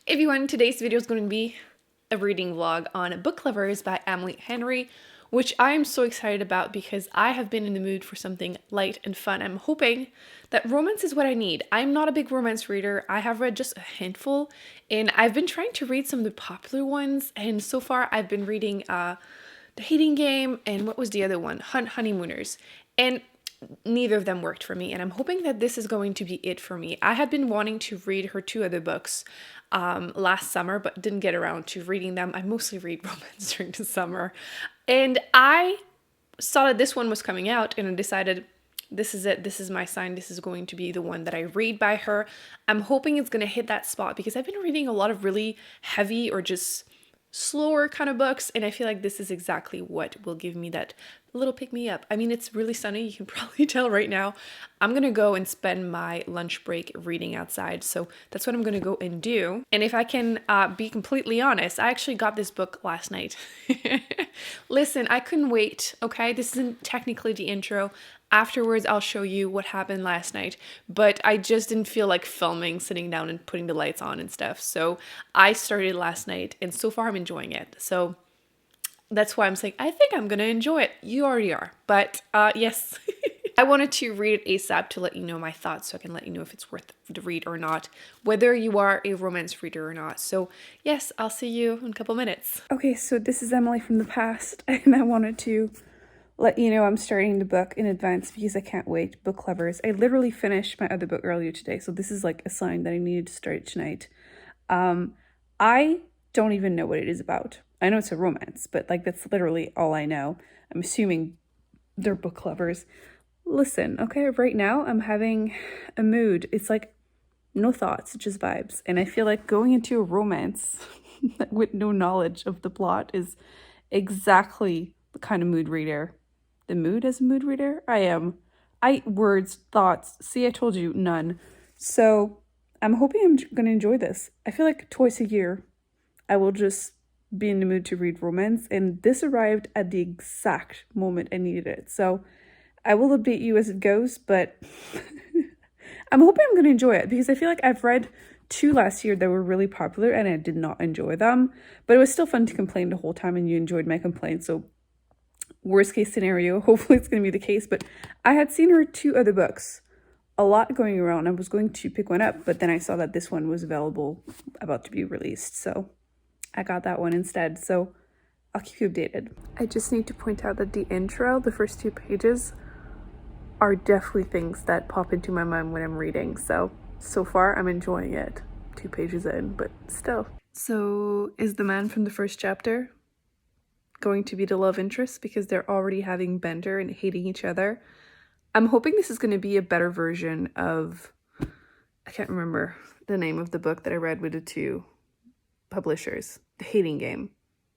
Everyone, today's video is going to be a reading vlog on Book Lovers by Emily Henry, which I am so excited about because I have been in the mood for something light and fun. I'm hoping that romance is what I need. I'm not a big romance reader. I have read just a handful, and I've been trying to read some of the popular ones, and so far I've been reading The Hating Game, and what was the other one? Honeymooners. And neither of them worked for me, and I'm hoping that this is going to be it for me. I had been wanting to read her two other books last summer, but didn't get around to reading them. I mostly read romance during the summer, and I saw that this one was coming out, and I decided this is it. This is my sign. This is going to be the one that I read by her. I'm hoping it's going to hit that spot because I've been reading a lot of really heavy or just slower kind of books, and I feel like this is exactly what will give me that little pick-me-up. I mean, it's really sunny, you can probably tell right now. I'm gonna go and spend my lunch break reading outside, so that's what I'm gonna go and do. And if I can be completely honest, I actually got this book last night. Listen, I couldn't wait, okay? This isn't technically the intro. Afterwards, I'll show you what happened last night, but I just didn't feel like filming, sitting down and putting the lights on and stuff. So I started last night, and so far I'm enjoying it. So that's why I'm saying, I think I'm gonna enjoy it. You already are, but yes. I wanted to read it ASAP to let you know my thoughts, so I can let you know if it's worth the read or not, whether you are a romance reader or not. So yes, I'll see you in a couple minutes. Okay, so this is Emily from the past, and I wanted to let you know I'm starting the book in advance because I can't wait. Book Lovers. I literally finished my other book earlier today, so this is like a sign that I needed to start it tonight. I don't even know what it is about. I know it's a romance, but like that's literally all I know. I'm assuming they're book lovers. Listen, okay, right now I'm having a mood. It's like no thoughts, just vibes. And I feel like going into a romance with no knowledge of the plot is exactly the kind of mood reader. The mood as a mood reader? I am. Words, thoughts. See, I told you, none. So I'm hoping I'm going to enjoy this. I feel like twice a year I will just be in the mood to read romance, and this arrived at the exact moment I needed it. So I will update you as it goes, but I'm hoping I'm going to enjoy it because I feel like I've read two last year that were really popular and I did not enjoy them, but it was still fun to complain the whole time and you enjoyed my complaints. So worst case scenario, hopefully it's going to be the case, but I had seen her two other books, a lot going around. I was going to pick one up, but then I saw that this one was available, about to be released, so I got that one instead. So I'll keep you updated. I just need to point out that the intro, the first 2 pages, are definitely things that pop into my mind when I'm reading. So far I'm enjoying it. 2 pages in, but still. So is the man from the first chapter going to be the love interest because they're already having banter and hating each other? I'm hoping this is going to be a better version of, I can't remember the name of the book that I read with the 2 publishers, The Hating Game,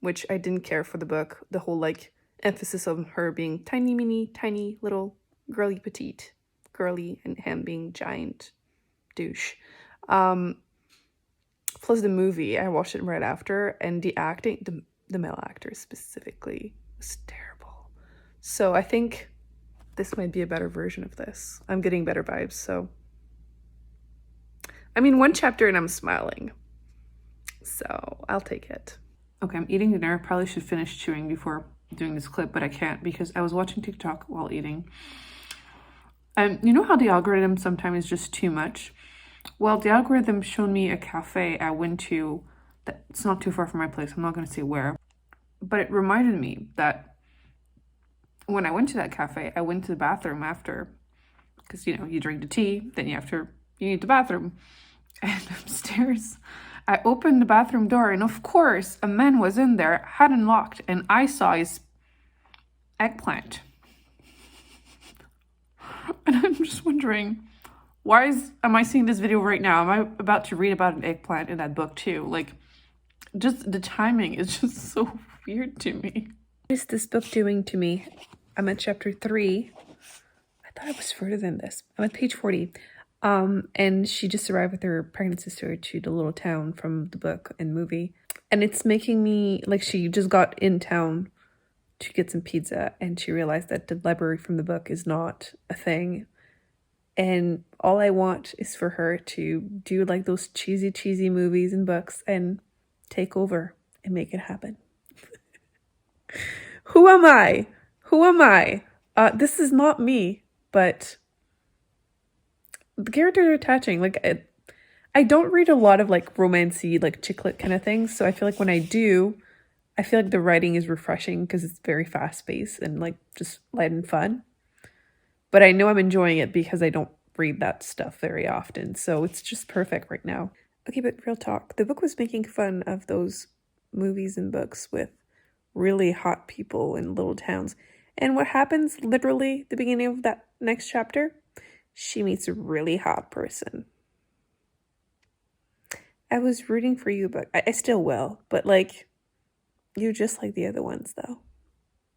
which I didn't care for the book, the whole like emphasis on her being tiny mini, tiny little girly petite, girly, and him being giant douche. Plus the movie, I watched it right after, and the acting, the male actors specifically, was terrible. So I think this might be a better version of this. I'm getting better vibes, so. I mean, 1 chapter and I'm smiling. So I'll take it. Okay, I'm eating dinner. Probably should finish chewing before doing this clip, but I can't because I was watching TikTok while eating. And you know how the algorithm sometimes is just too much? Well, the algorithm showed me a cafe I went to that's not too far from my place. I'm not going to say where. But it reminded me that when I went to that cafe, I went to the bathroom after. Because, you know, you drink the tea, then you need the bathroom. And upstairs, I opened the bathroom door, and of course, a man was in there, hadn't locked, and I saw his eggplant. And I'm just wondering, am I seeing this video right now? Am I about to read about an eggplant in that book too? Like, just the timing is just so weird to me. What is this book doing to me? I'm at chapter 3. I thought it was further than this. I'm at page 40. And she just arrived with her pregnant sister to the little town from the book and movie. And it's making me, like, she just got in town to get some pizza, and she realized that the library from the book is not a thing. And all I want is for her to do like those cheesy movies and books and take over and make it happen. Who am I? Who am I? This is not me, but the characters are attaching. Like, I don't read a lot of like romancy, like chick lit kind of things. So I feel like when I do, I feel like the writing is refreshing because it's very fast paced and like just light and fun. But I know I'm enjoying it because I don't read that stuff very often. So it's just perfect right now. Okay, but real talk. The book was making fun of those movies and books with really hot people in little towns. And what happens literally at the beginning of that next chapter? She meets a really hot person. I was rooting for you, but I still will. But like, you're just like the other ones, though.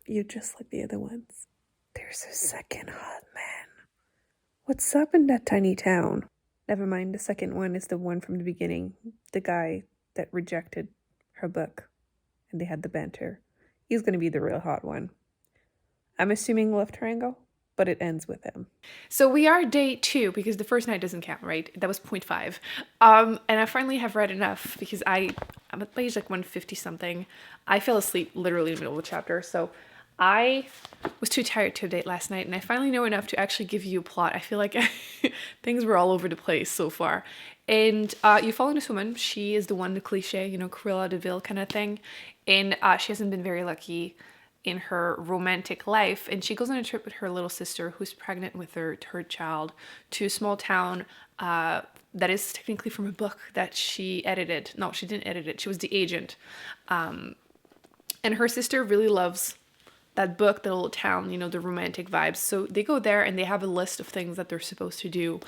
You're just like the other ones. There's a second hot man. What's up in that tiny town? Never mind, the second one is the one from the beginning. The guy that rejected her book. And they had the banter. He's going to be the real hot one. I'm assuming love triangle, but it ends with him. So we are day 2 because the first night doesn't count, right? That was 0.5. And I finally have read enough because I'm at page like 150 something. I fell asleep literally in the middle of the chapter. So I was too tired to update last night, and I finally know enough to actually give you a plot. I feel like things were all over the place so far. And you follow this woman. She is the one, the cliche, Cruella de Vil kind of thing. And she hasn't been very lucky in her romantic life. And she goes on a trip with her little sister, who's pregnant with her third child, to a small town that is technically from a book that she edited. No, she didn't edit it. She was the agent. And her sister really loves that book, the little town, the romantic vibes. So they go there and they have a list of things that they're supposed to do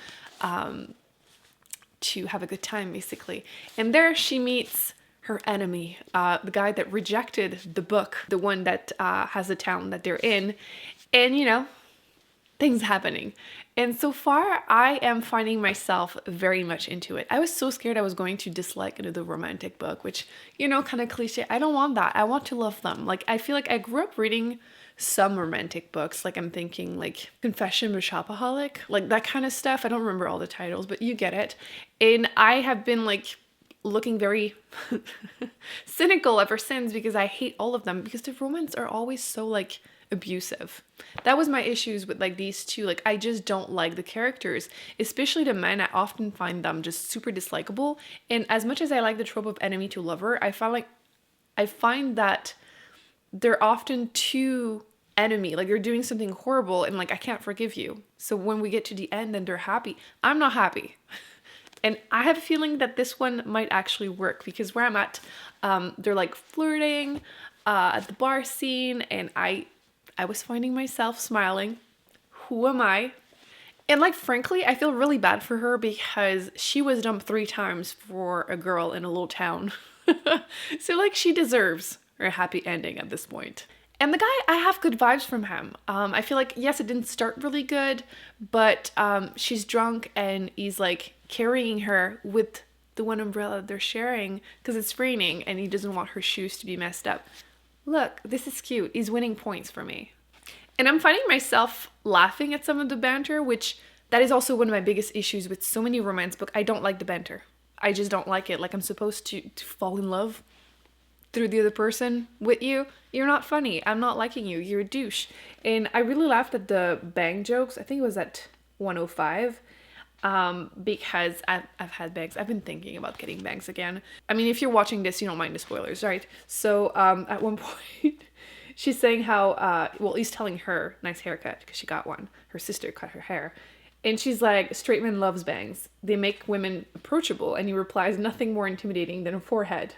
to have a good time, basically. And there she meets her enemy, the guy that rejected the book, the one that has the town that they're in. And, things happening. And so far, I am finding myself very much into it. I was so scared I was going to dislike the romantic book, which, kind of cliche. I don't want that. I want to love them. Like, I feel like I grew up reading some romantic books. Like, I'm thinking, like, Confession of a Shopaholic, like that kind of stuff. I don't remember all the titles, but you get it. And I have been, like, looking very cynical ever since because I hate all of them because the romance are always so, like, abusive. That was my issues with like these two. Like, I just don't like the characters, especially the men. I often find them just super dislikable. And as much as I like the trope of enemy to lover, I find that they're often too enemy. Like, they're doing something horrible and like, I can't forgive you. So when we get to the end and they're happy, I'm not happy. And I have a feeling that this one might actually work because where I'm at, they're like flirting at the bar scene, and I was finding myself smiling. Who am I? And like, frankly, I feel really bad for her because she was dumped 3 times for a girl in a little town. So like, she deserves her happy ending at this point. And the guy, I have good vibes from him. I feel like, yes, it didn't start really good, but she's drunk and he's like carrying her with the one umbrella they're sharing because it's raining and he doesn't want her shoes to be messed up. Look, this is cute. He's winning points for me. And I'm finding myself laughing at some of the banter, which that is also one of my biggest issues with so many romance books. I don't like the banter. I just don't like it. Like, I'm supposed to fall in love through the other person with you. You're not funny. I'm not liking you. You're a douche. And I really laughed at the bang jokes. I think it was at 105. Because I've had bangs. I've been thinking about getting bangs again. I mean, if you're watching this, you don't mind the spoilers, right? So at one point, she's saying how, he's telling her nice haircut because she got one. Her sister cut her hair. And she's like, straight man loves bangs. They make women approachable. And he replies, nothing more intimidating than a forehead.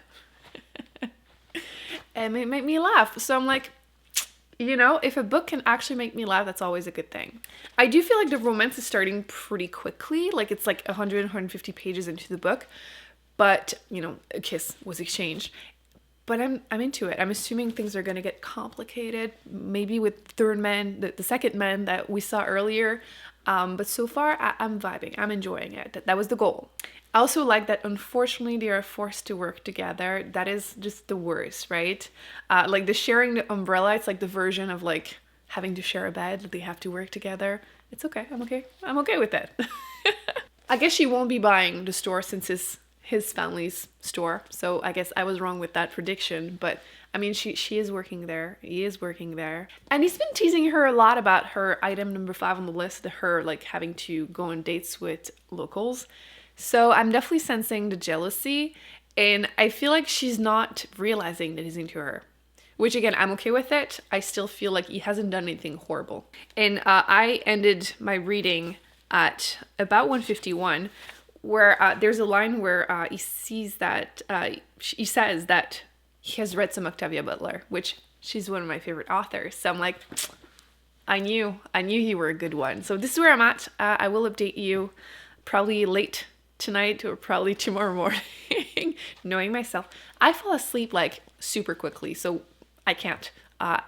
And it made me laugh. So I'm like, if a book can actually make me laugh, that's always a good thing. I do feel like the romance is starting pretty quickly. Like, it's like 150 pages into the book. But, a kiss was exchanged. But I'm into it. I'm assuming things are going to get complicated. Maybe with third man, the second man that we saw earlier. But so far, I'm vibing. I'm enjoying it. That was the goal. I also like that, unfortunately, they are forced to work together. That is just the worst, right? Like, the sharing the umbrella, it's like the version of, like, having to share a bed. They have to work together. It's okay. I'm okay. I'm okay with that. I guess she won't be buying the store since his family's store. So I guess I was wrong with that prediction. But I mean, she is working there. He is working there. And he's been teasing her a lot about her item number 5 on the list, her like having to go on dates with locals. So I'm definitely sensing the jealousy. And I feel like she's not realizing that he's into her. Which again, I'm okay with it. I still feel like he hasn't done anything horrible. And I ended my reading at about 151, where there's a line where he sees that, he says that he has read some Octavia Butler, which she's one of my favorite authors. So I'm like, I knew you were a good one. So this is where I'm at. I will update you probably late tonight or probably tomorrow morning. Knowing myself, I fall asleep like super quickly, so I can't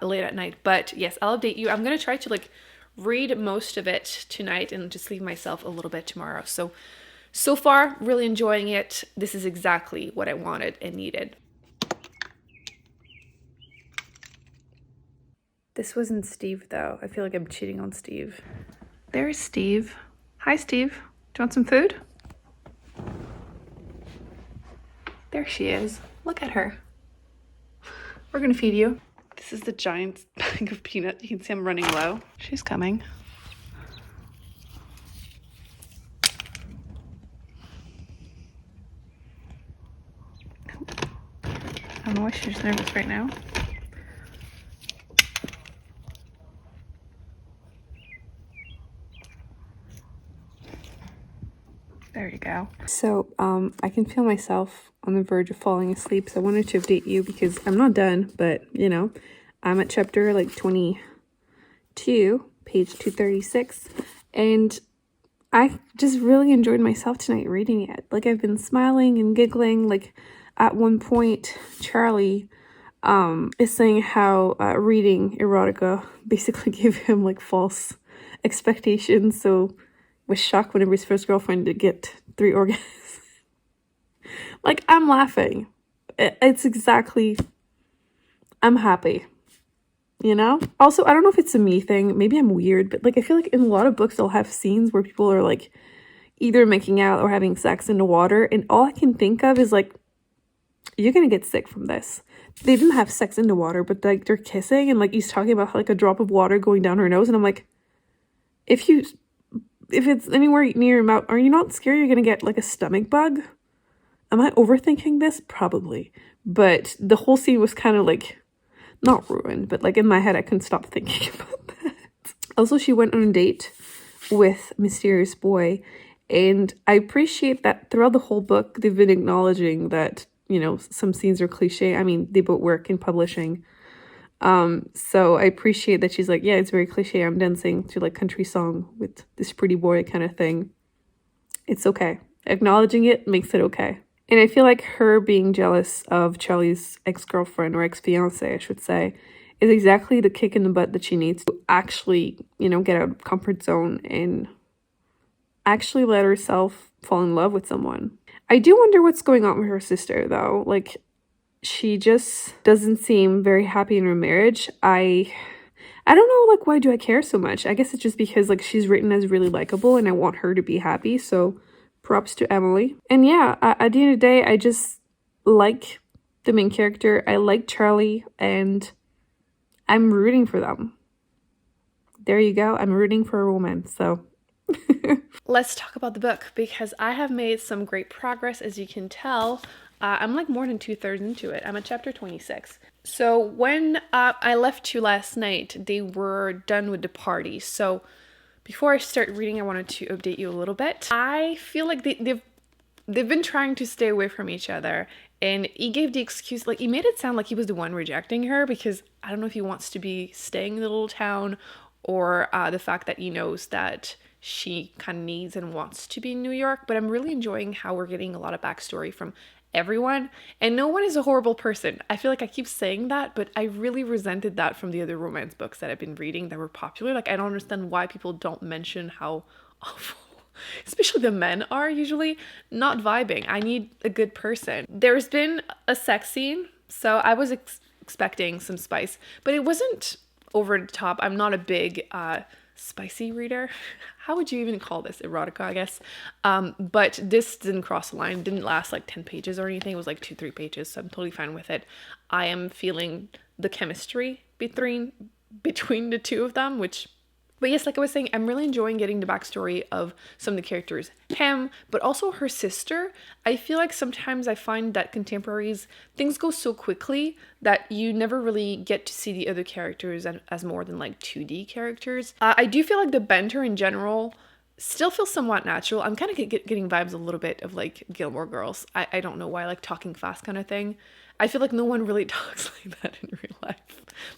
late at night. But yes, I'll update you. I'm gonna try to like read most of it tonight and just leave myself a little bit tomorrow. So far, really enjoying it. This is exactly what I wanted and needed. This wasn't Steve though. I feel like I'm cheating on Steve. There's Steve. Hi Steve. Do you want some food? There she is. Look at her. We're gonna feed you. This is the giant bag of peanuts. You can see I'm running low. She's coming. I don't know why she's nervous right now. There you go. So I can feel myself on the verge of falling asleep, so I wanted to update you because I'm not done, but you know, I'm at chapter like 22, page 236, and I just really enjoyed myself tonight reading it. Like, I've been smiling and giggling. Like, at one point, Charlie is saying how reading erotica basically gave him like false expectations, so was shocked whenever his first girlfriend did get 3 orgasms. Like, I'm laughing. It's exactly, I'm happy, you know? Also, I don't know if it's a me thing. Maybe I'm weird, but like, I feel like in a lot of books, they'll have scenes where people are like either making out or having sex in the water. And all I can think of is like, you're gonna get sick from this. They didn't have sex in the water, but like they're kissing and like he's talking about like a drop of water going down her nose. And I'm like, if it's anywhere near your mouth, are you not scared you're gonna get like a stomach bug? Am I overthinking this? Probably. But the whole scene was kind of like, not ruined, but like in my head I couldn't stop thinking about that. Also, she went on a date with Mysterious Boy, and I appreciate that throughout the whole book they've been acknowledging that, you know, some scenes are cliche. I mean, they both work in publishing. So I appreciate that she's like, yeah, it's very cliche. I'm dancing to like country song with this pretty boy kind of thing. It's okay. Acknowledging it makes it okay. And I feel like her being jealous of Charlie's ex-girlfriend or ex-fiance, I should say, is exactly the kick in the butt that she needs to actually, you know, get out of comfort zone and actually let herself fall in love with someone. I do wonder what's going on with her sister though. Like, she just doesn't seem very happy in her marriage. I don't know, like, why do I care so much? I guess it's just because like she's written as really likable and I want her to be happy. So props to Emily. And yeah, at the end of the day, I just like the main character. I like Charlie and I'm rooting for them. There you go. I'm rooting for a woman. So let's talk about the book because I have made some great progress, as you can tell. I'm like more than 2/3 into it. I'm at chapter 26. So when I left you last night, they were done with the party. So before I start reading, I wanted to update you a little bit. I feel like they've been trying to stay away from each other. And he gave the excuse, like he made it sound like he was the one rejecting her because I don't know if he wants to be staying in the little town or the fact that he knows that she kind of needs and wants to be in New York. But I'm really enjoying how we're getting a lot of backstory from everyone, and no one is a horrible person. I feel like I keep saying that, but I really resented that from the other romance books that I've been reading that were popular. Like, I don't understand why people don't mention how awful, especially the men, are usually not vibing. I need a good person. There's been a sex scene, so I was expecting some spice, but it wasn't over the top. I'm not a big spicy reader. How would you even call this? Erotica, I guess. But this didn't cross the line. It didn't last like 10 pages or anything. It was like 2-3 pages, so I'm totally fine with it. I am feeling the chemistry between the two of them, but yes, like I was saying, I'm really enjoying getting the backstory of some of the characters. Him, but also her sister. I feel like sometimes I find that contemporaries, things go so quickly that you never really get to see the other characters as more than like 2D characters. I do feel like the banter in general still feels somewhat natural. I'm kind of getting vibes a little bit of like Gilmore Girls. I don't know why, like talking fast kind of thing. I feel like no one really talks like that in real life.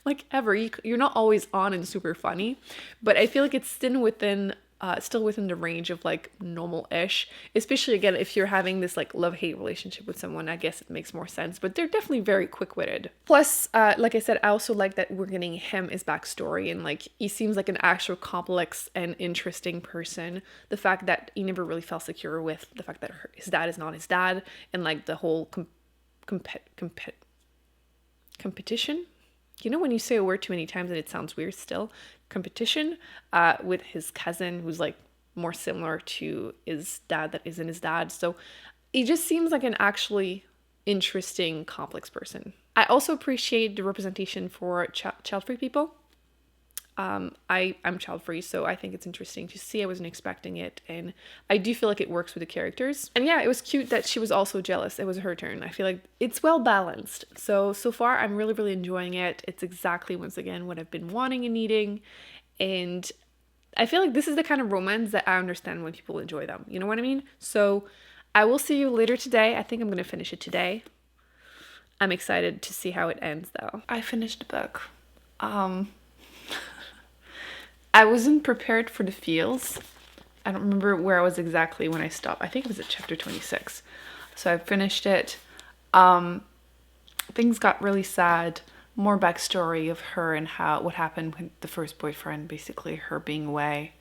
Like ever. You're not always on and super funny, but I feel like it's still within the range of like normal-ish, especially again if you're having this like love-hate relationship with someone. I guess it makes more sense, but they're definitely very quick-witted. Plus, like I said, I also like that we're getting him his backstory, and like he seems like an actual complex and interesting person. The fact that he never really felt secure with the fact that his dad is not his dad, and like the whole competition. You know when you say a word too many times and it sounds weird still? Competition with his cousin, who's like more similar to his dad that isn't his dad. So he just seems like an actually interesting, complex person. I also appreciate the representation for child-free people. I'm child-free, so I think it's interesting to see. I wasn't expecting it, and I do feel like it works with the characters. And yeah, it was cute that she was also jealous. It was her turn. I feel like it's well balanced. So far, I'm really, really enjoying it. It's exactly, once again, what I've been wanting and needing. And I feel like this is the kind of romance that I understand when people enjoy them. You know what I mean? So I will see you later today. I think I'm going to finish it today. I'm excited to see how it ends, though. I finished the book. I wasn't prepared for the feels. I don't remember where I was exactly when I stopped. I think it was at chapter 26. So I finished it. Things got really sad. More backstory of her and what happened with the first boyfriend, basically her being away.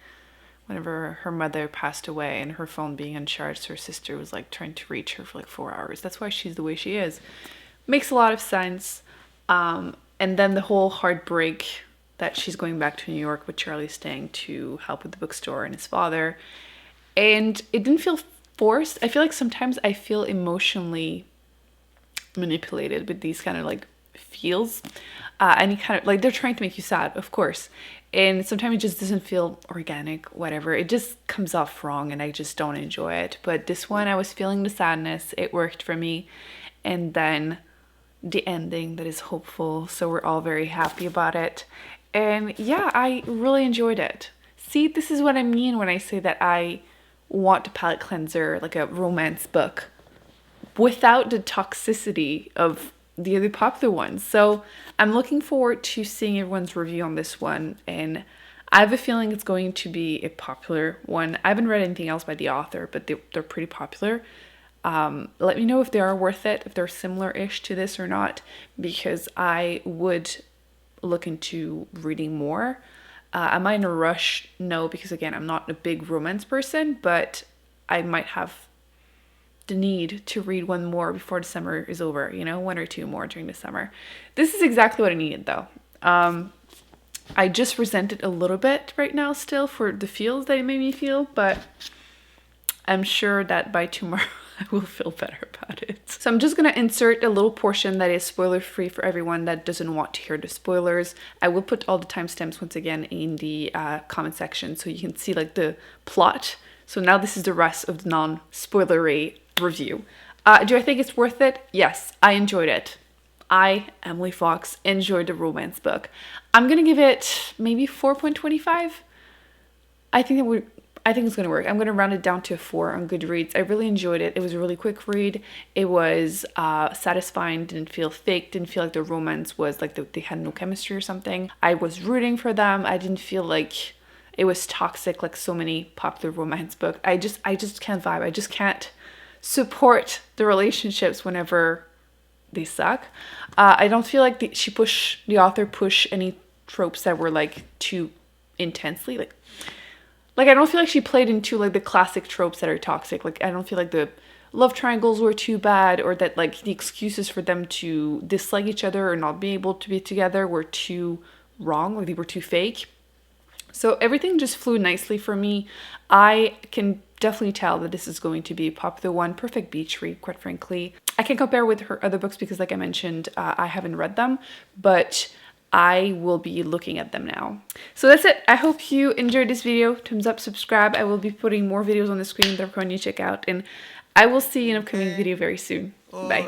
Whenever her mother passed away and her phone being uncharged, her sister was like trying to reach her for like 4 hours. That's why she's the way she is. Makes a lot of sense. And then the whole heartbreak that she's going back to New York with Charlie staying to help with the bookstore and his father. And it didn't feel forced. I feel like sometimes I feel emotionally manipulated with these kind of like feels. Any kind of like they're trying to make you sad, of course. And sometimes it just doesn't feel organic, whatever. It just comes off wrong and I just don't enjoy it. But this one, I was feeling the sadness. It worked for me. And then the ending that is hopeful. So we're all very happy about it. And yeah, I really enjoyed it. See, this is what I mean when I say that I want a palate cleanser, like a romance book, without the toxicity of the other popular ones. So I'm looking forward to seeing everyone's review on this one. And I have a feeling it's going to be a popular one. I haven't read anything else by the author, but they're pretty popular. Let me know if they are worth it, if they're similar-ish to this or not, because I would look into reading more. Am I in a rush? No, because again, I'm not a big romance person, but I might have the need to read one more before the summer is over, you know, 1 or 2 more during the summer. This is exactly what I needed though. I just resent it a little bit right now still for the feels that it made me feel, but I'm sure that by tomorrow I will feel better about it. So I'm just going to insert a little portion that is spoiler free for everyone that doesn't want to hear the spoilers. I will put all the timestamps once again in the comment section so you can see like the plot. So now this is the rest of the non-spoilery review. Do I think it's worth it? Yes, I enjoyed it. I, Emily Fox, enjoyed the romance book. I'm going to give it maybe 4.25. I think it's going to work. I'm going to round it down to a 4 on Goodreads. I really enjoyed it. It was a really quick read. It was satisfying, didn't feel fake, didn't feel like the romance was like they had no chemistry or something. I was rooting for them. I didn't feel like it was toxic like so many popular romance books. I just can't vibe. I just can't support the relationships whenever they suck. I don't feel like the author push any tropes that were like too intensely. Like I don't feel like she played into like the classic tropes that are toxic. Like I don't feel like the love triangles were too bad, or that like the excuses for them to dislike each other or not be able to be together were too wrong, like they were too fake. So everything just flew nicely for me. I can definitely tell that this is going to be a popular one. Perfect beach read, quite frankly. I can't compare with her other books because, like I mentioned, I haven't read them, but I will be looking at them now. So that's it. I hope you enjoyed this video. Thumbs up, subscribe. I will be putting more videos on the screen that I'm going to check out, and I will see you in an upcoming video very soon. Bye.